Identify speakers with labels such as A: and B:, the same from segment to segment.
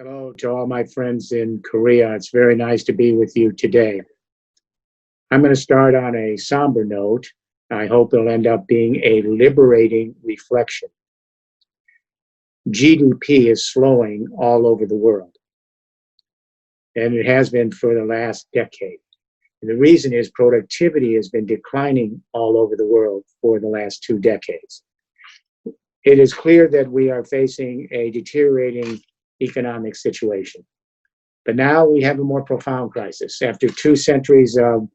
A: Hello to all my friends in Korea. It's very nice to be with you today. I'm going to start on a somber note. I hope it'll end up being a liberating reflection. GDP is slowing all over the world, and it has been for the last decade. And the reason is productivity has been declining all over the world for the last 2 decades. It is clear that we are facing a deteriorating economic situation. But now we have a more profound crisis. After 2 centuries of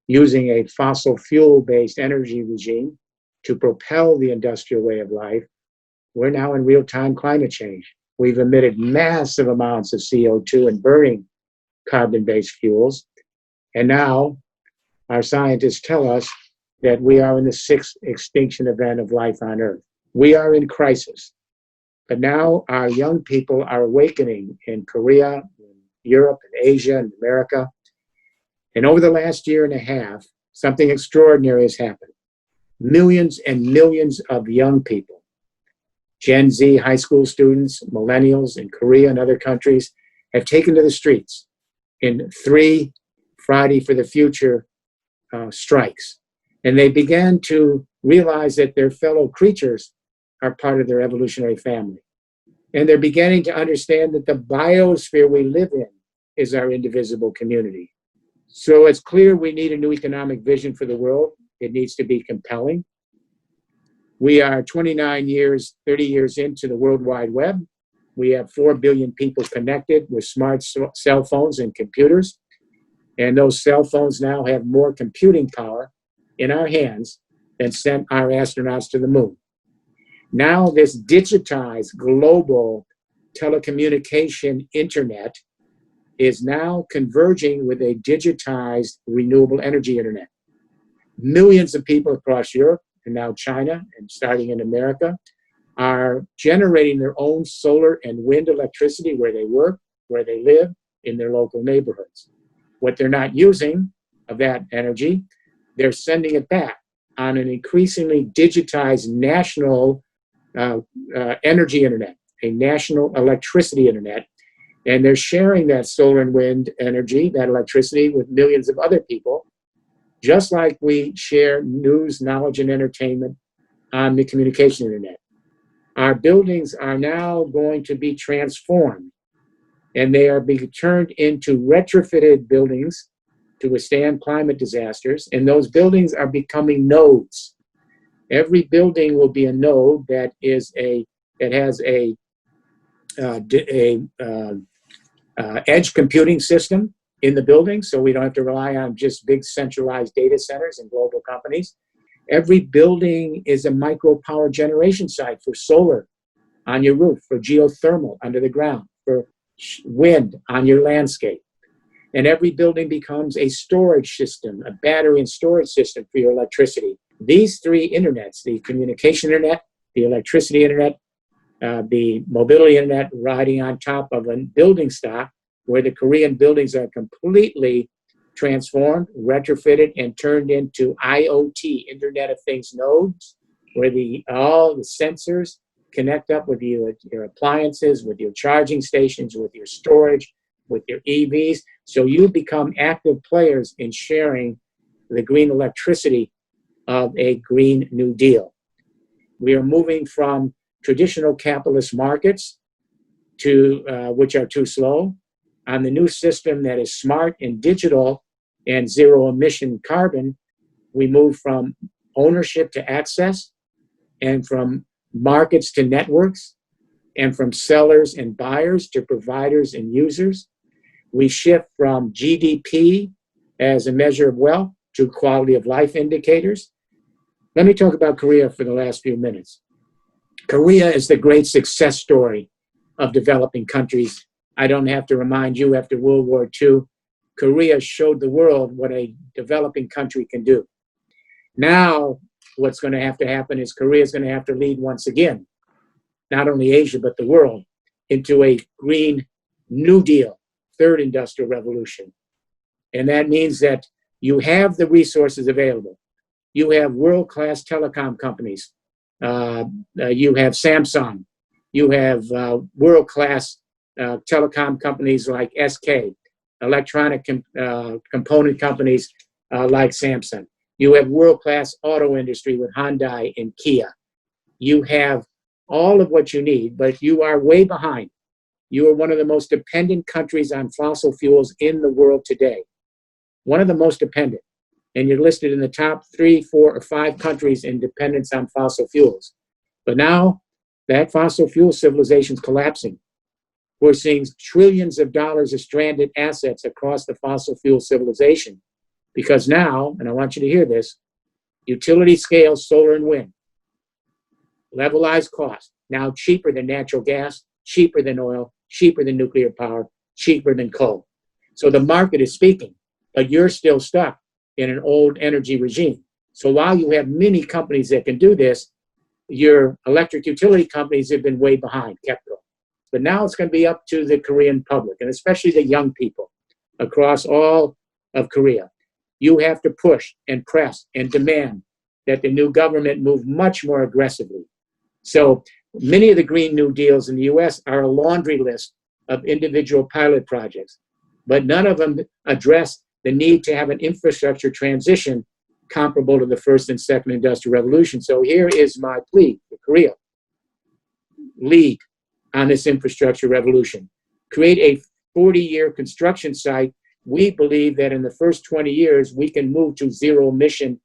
A: using a fossil fuel-based energy regime to propel the industrial way of life, we're now in real-time climate change. We've emitted massive amounts of CO2 and burning carbon-based fuels. And now our scientists tell us that we are in the 6th extinction event of life on Earth. We are in crisis. But now our young people are awakening in Korea, in Europe, and Asia, and America. And over the last year and a half, something extraordinary has happened. Millions and millions of young people, Gen Z high school students, millennials in Korea and other countries, have taken to the streets in 3 Friday for the Future strikes. And they began to realize that their fellow creatures are part of their evolutionary family. And they're beginning to understand that the biosphere we live in is our indivisible community. So it's clear we need a new economic vision for the world. It needs to be compelling. We are 29 years, 30 years into the World Wide Web. We have 4 billion people connected with smart cell phones and computers. And those cell phones now have more computing power in our hands than sent our astronauts to the moon. Now this digitized global telecommunication internet is now converging with a digitized renewable energy internet. Millions of people across Europe and now China and starting in America are generating their own solar and wind electricity where they work, where they live, in their local neighborhoods. What they're not using of that energy, they're sending it back on an increasingly digitized national energy internet, a national electricity internet. And they're sharing that solar and wind energy, that electricity, with millions of other people, just like we share news, knowledge, and entertainment on the communication internet. Our buildings are now going to be transformed, and they are being turned into retrofitted buildings to withstand climate disasters, and those buildings are becoming nodes. Every building will be a node that has a edge computing system in the building, so we don't have to rely on just big centralized data centers and global companies. Every building is a micro power generation site for solar on your roof, for geothermal under the ground, for wind on your landscape. And every building becomes a storage system, a battery and storage system for your electricity. These 3 internets, the communication internet, the electricity internet, the mobility internet, riding on top of a building stock where the Korean buildings are completely transformed, retrofitted, and turned into IoT, Internet of Things nodes, where all the sensors connect up with your appliances, with your charging stations, with your storage, with your EVs. So you become active players in sharing the green electricity of a Green New Deal. We are moving from traditional capitalist markets to which are too slow, on the new system that is smart and digital and zero emission carbon. We move from ownership to access, and from markets to networks, and from sellers and buyers to providers and users. We shift from GDP as a measure of wealth to quality of life indicators. Let me talk about Korea for the last few minutes. Korea is the great success story of developing countries. I don't have to remind you, after World War II, Korea showed the world what a developing country can do. Now, what's going to happen is Korea is going to have to lead once again, not only Asia, but the world, into a Green New Deal, 3rd industrial revolution. And that means that you have the resources available. You have world-class telecom companies. You have Samsung. You have world-class telecom companies like SK, electronic component companies like Samsung. You have world-class auto industry with Hyundai and Kia. You have all of what you need, but you are way behind. You are one of the most dependent countries on fossil fuels in the world today. One of the most dependent. And you're listed in the top 3, 4, or 5 countries in dependence on fossil fuels. But now that fossil fuel civilization is collapsing. We're seeing trillions of dollars of stranded assets across the fossil fuel civilization. Because now, and I want you to hear this, utility scale solar and wind, levelized cost, now cheaper than natural gas, cheaper than oil, cheaper than nuclear power, cheaper than coal. So the market is speaking, but you're still stuck in an old energy regime. So while you have many companies that can do this, your electric utility companies have been way behind, kept going. But now it's going to be up to the Korean public, and especially the young people across all of Korea. You have to push and press and demand that the new government move much more aggressively. So many of the Green New Deals in the US are a laundry list of individual pilot projects, but none of them address the need to have an infrastructure transition comparable to the first and second industrial revolution. So here is my plea for Korea. Lead on this infrastructure revolution. Create a 40-year construction site. We believe that in the first 20 years, we can move to zero emission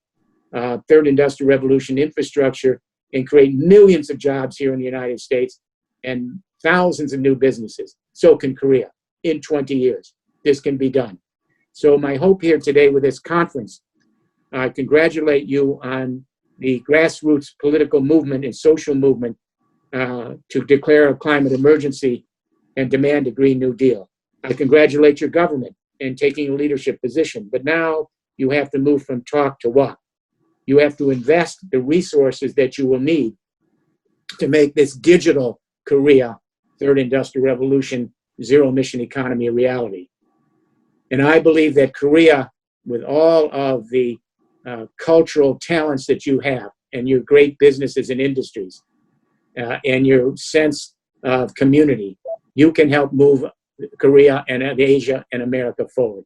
A: third industrial revolution infrastructure and create millions of jobs here in the United States and thousands of new businesses. So can Korea in 20 years. This can be done. So my hope here today with this conference, I congratulate you on the grassroots political movement and social movement to declare a climate emergency and demand a Green New Deal. I congratulate your government in taking a leadership position, but now you have to move from talk to walk. You have to invest the resources that you will need to make this digital Korea, third industrial revolution, zero emission economy a reality. And I believe that Korea, with all of the cultural talents that you have and your great businesses and industries and your sense of community, you can help move Korea and Asia and America forward.